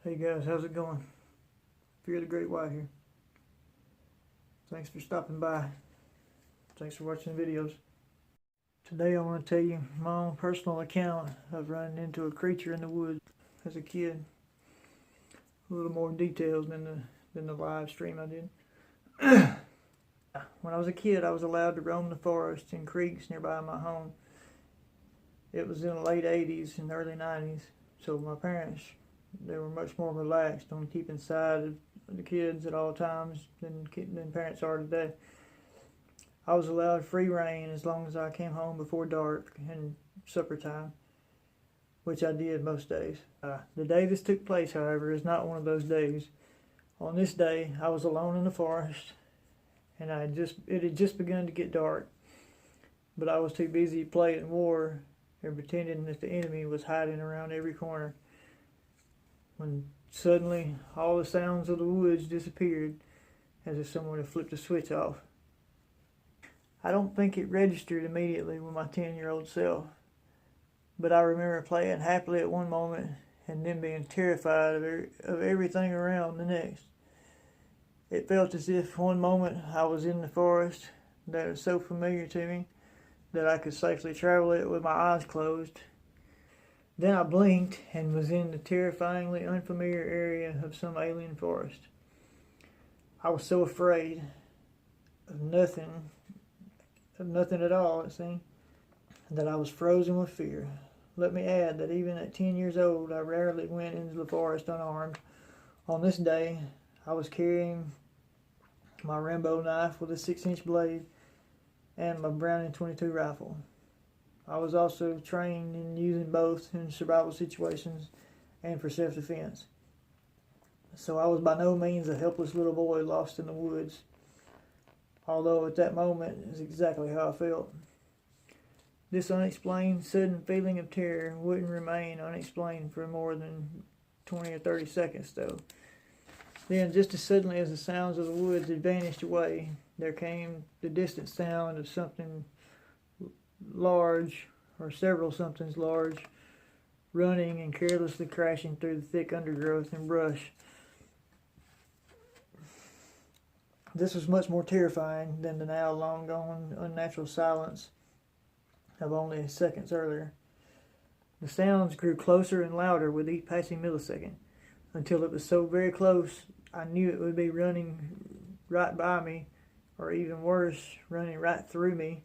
Hey guys, how's it going? Fear the Great White here. Thanks for stopping by. Thanks for watching the videos. Today I want to tell you my own personal account of running into a creature in the woods as a kid. A little more details than the live stream I did. When I was a kid, I was allowed to roam the forest and creeks nearby my home. It was in the late 80s and early 90s, so my parents, they were much more relaxed on keeping sight of the kids at all times than parents are today. I was allowed free reign as long as I came home before dark and supper time, which I did most days. The day this took place, however, is not one of those days. On this day, I was alone in the forest, and it had just begun to get dark, but I was too busy playing war and pretending that the enemy was hiding around every corner, when suddenly all the sounds of the woods disappeared as if someone had flipped a switch off. I don't think it registered immediately with my 10-year-old self, but I remember playing happily at one moment and then being terrified of everything around the next. It felt as if one moment I was in the forest that was so familiar to me that I could safely travel it with my eyes closed. Then I blinked and was in the terrifyingly unfamiliar area of some alien forest. I was so afraid of nothing at all, it seemed, that I was frozen with fear. Let me add that even at 10 years old, I rarely went into the forest unarmed. On this day, I was carrying my Rambo knife with a 6-inch blade and my Browning .22 rifle. I was also trained in using both in survival situations and for self-defense. So I was by no means a helpless little boy lost in the woods, although at that moment is exactly how I felt. This unexplained sudden feeling of terror wouldn't remain unexplained for more than 20 or 30 seconds though. Then, just as suddenly as the sounds of the woods had vanished away, there came the distant sound of something large, or several somethings large, running and carelessly crashing through the thick undergrowth and brush. This was much more terrifying than the now long gone unnatural silence of only seconds earlier. The sounds grew closer and louder with each passing millisecond, until it was so very close I knew it would be running right by me, or even worse, running right through me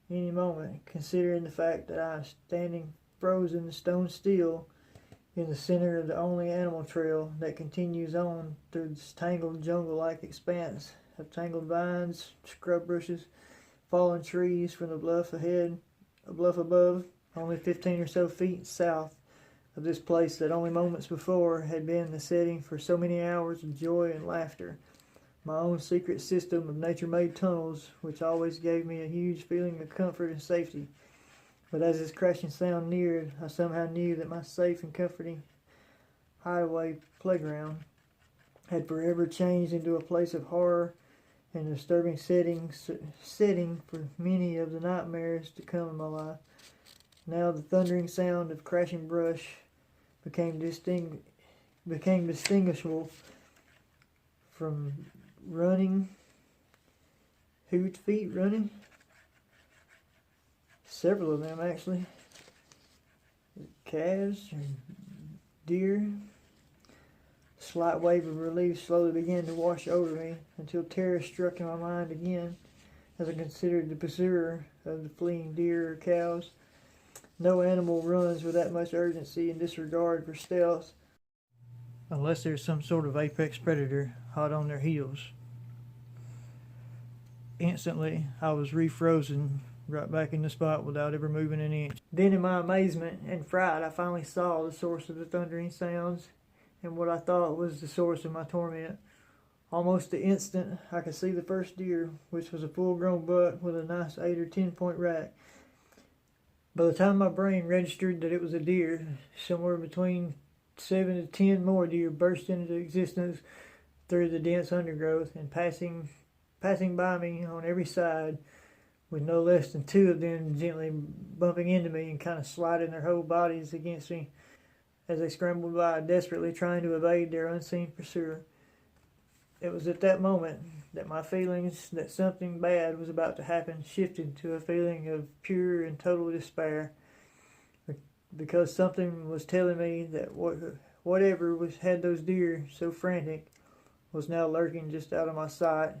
any moment, considering the fact that I was standing frozen stone still in the center of the only animal trail that continues on through this tangled jungle-like expanse of tangled vines, scrub bushes, fallen trees from the bluff ahead, a bluff above, only 15 or so feet south of this place that only moments before had been the setting for so many hours of joy and laughter. My own secret system of nature-made tunnels, which always gave me a huge feeling of comfort and safety. But as this crashing sound neared, I somehow knew that my safe and comforting hideaway playground had forever changed into a place of horror and disturbing setting for many of the nightmares to come in my life. Now the thundering sound of crashing brush became distinguishable from running, huge feet running, several of them actually, calves and deer. A slight wave of relief slowly began to wash over me until terror struck in my mind again as I considered the pursuer of the fleeing deer or cows. No animal runs with that much urgency and disregard for stealth, unless there's some sort of apex predator hot on their heels. Instantly, I was refrozen right back in the spot without ever moving an inch. Then in my amazement and fright, I finally saw the source of the thundering sounds and what I thought was the source of my torment. Almost the instant, I could see the first deer, which was a full-grown buck with a nice 8 or 10 point rack. By the time my brain registered that it was a deer, somewhere between 7 to 10 more deer burst into existence through the dense undergrowth and passing by me on every side, with no less than 2 of them gently bumping into me and kind of sliding their whole bodies against me. as they scrambled by, desperately trying to evade their unseen pursuer. It was at that moment that my feelings that something bad was about to happen shifted to a feeling of pure and total despair, because something was telling me that whatever had those deer so frantic was now lurking just out of my sight,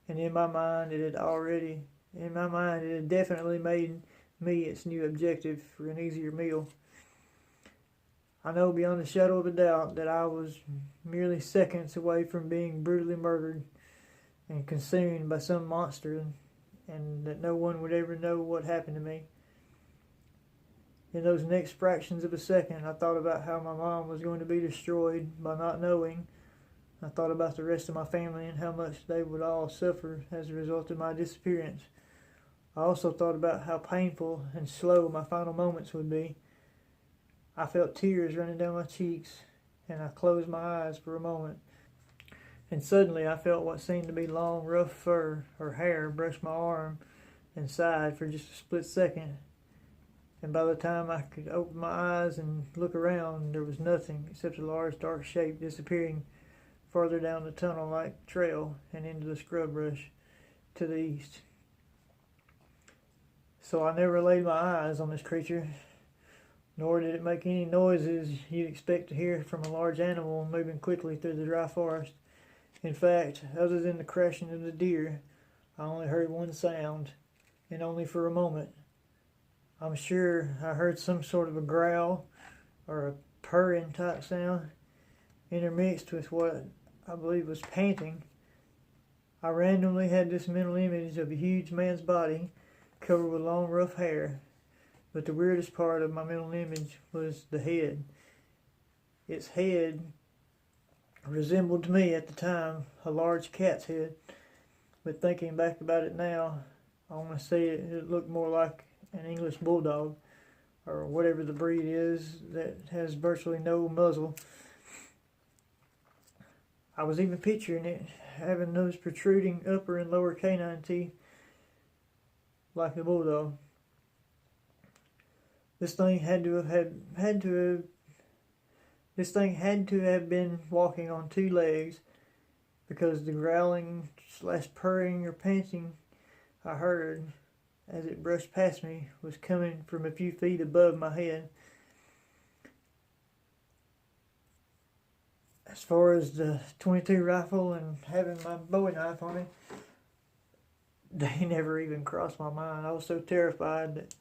and in my mind it had definitely made me its new objective for an easier meal. I know beyond a shadow of a doubt that I was merely seconds away from being brutally murdered and consumed by some monster, and that no one would ever know what happened to me. In those next fractions of a second, I thought about how my mom was going to be destroyed by not knowing. I thought about the rest of my family and how much they would all suffer as a result of my disappearance. I also thought about how painful and slow my final moments would be. I felt tears running down my cheeks, and I closed my eyes for a moment. And suddenly I felt what seemed to be long, rough fur or hair brush my arm and side for just a split second. And by the time I could open my eyes and look around, there was nothing except a large dark shape disappearing farther down the tunnel-like trail and into the scrub brush to the east. So I never laid my eyes on this creature, nor did it make any noises you'd expect to hear from a large animal moving quickly through the dry forest. In fact, other than the crashing of the deer, I only heard one sound, and only for a moment. I'm sure I heard some sort of a growl or a purring type sound, intermixed with what I believe was panting. I randomly had this mental image of a huge man's body covered with long rough hair, but the weirdest part of my mental image was the head. Its head resembled to me at the time a large cat's head, but thinking back about it now, I want to say it looked more like an English bulldog, or whatever the breed is that has virtually no muzzle. I was even picturing it having those protruding upper and lower canine teeth like a bulldog. This thing had to have been walking on two legs, because the growling / purring or panting I heard as it brushed past me was coming from a few feet above my head. As far as the .22 rifle and having my Bowie knife on it, they never even crossed my mind. I was so terrified that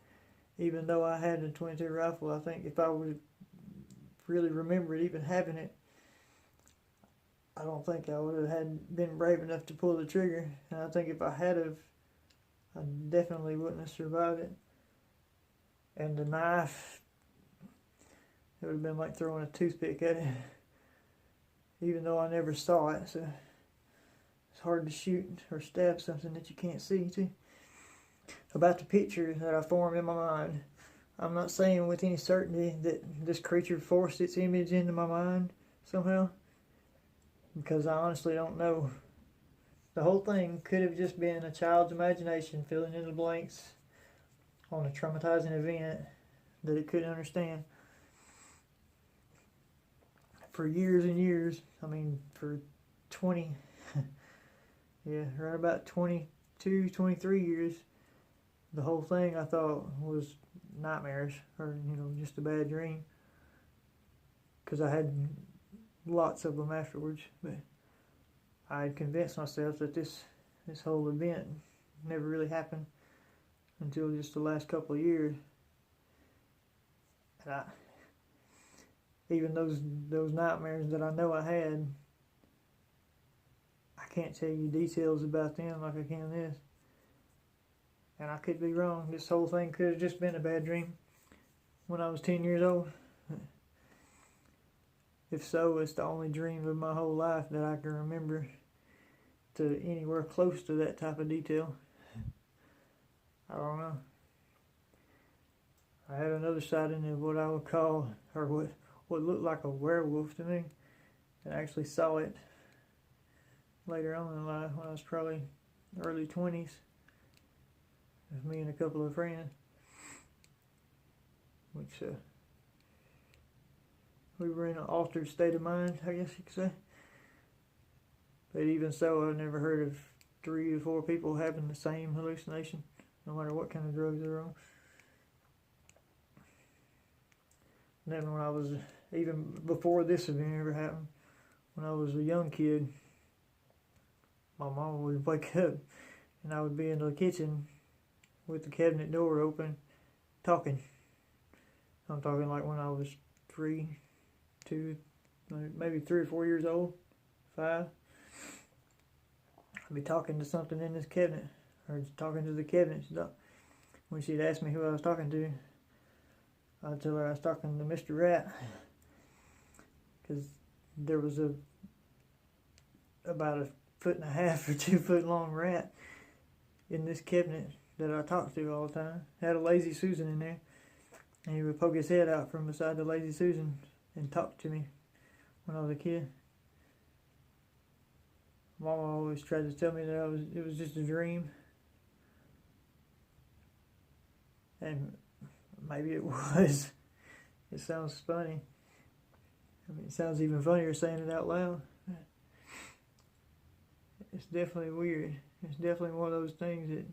even though I had a .22 rifle, I think if I would really remembered even having it, I don't think I would have been brave enough to pull the trigger. And I think if I had have, I definitely wouldn't have survived it. And the knife, it would have been like throwing a toothpick at it, even though I never saw it. So it's hard to shoot or stab something that you can't see too. About the picture that I formed in my mind, I'm not saying with any certainty that this creature forced its image into my mind somehow, because I honestly don't know. The whole thing could have just been a child's imagination filling in the blanks on a traumatizing event that it couldn't understand. For years and years, for 20, right about 22, 23 years, the whole thing I thought was nightmares, or just a bad dream, because I had lots of them afterwards. But I had convinced myself that this whole event never really happened until just the last couple of years. And even those nightmares that I know I had, I can't tell you details about them like I can this. And I could be wrong. This whole thing could have just been a bad dream when I was 10 years old. If so, it's the only dream of my whole life that I can remember to anywhere close to that type of detail. I don't know. I had another sighting of what I would call, or what looked like a werewolf to me. I actually saw it later on in life when I was probably early 20s. With me and a couple of friends, which we were in an altered state of mind, I guess you could say. But even so, I've never heard of 3 to 4 people having the same hallucination, no matter what kind of drugs they're on. And then when I was, even before this event ever happened, when I was a young kid, my mom would wake up and I would be in the kitchen with the cabinet door open, talking. I'm talking like when I was 3, 2, maybe 3 or 4 years old, 5. I'd be talking to something in this cabinet, or talking to the cabinet. When she'd ask me who I was talking to, I'd tell her I was talking to Mr. Rat, because there was about a 1.5 or 2 foot long rat in this cabinet that I talked to all the time. Had a Lazy Susan in there, and he would poke his head out from beside the Lazy Susan and talk to me when I was a kid. Mama always tried to tell me that it was just a dream, and maybe it was. It sounds funny. I mean, it sounds even funnier saying it out loud. It's definitely weird. It's definitely one of those things that,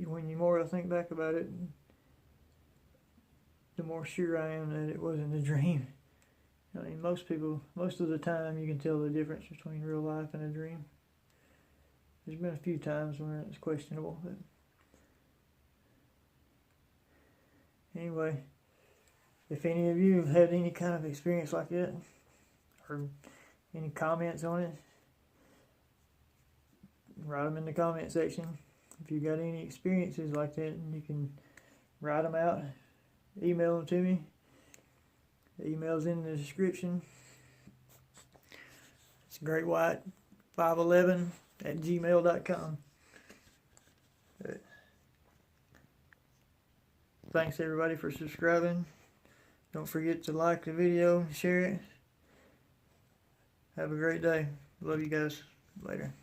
when the more I think back about it, the more sure I am that it wasn't a dream. I mean, most of the time, you can tell the difference between real life and a dream. There's been a few times when it's questionable, but anyway, if any of you have had any kind of experience like that, or any comments on it, write them in the comment section. If you got any experiences like that, you can write them out, email them to me. The email's in the description. It's greatwhite511@gmail.com. Thanks everybody for subscribing. Don't forget to like the video, share it. Have a great day. Love you guys. Later.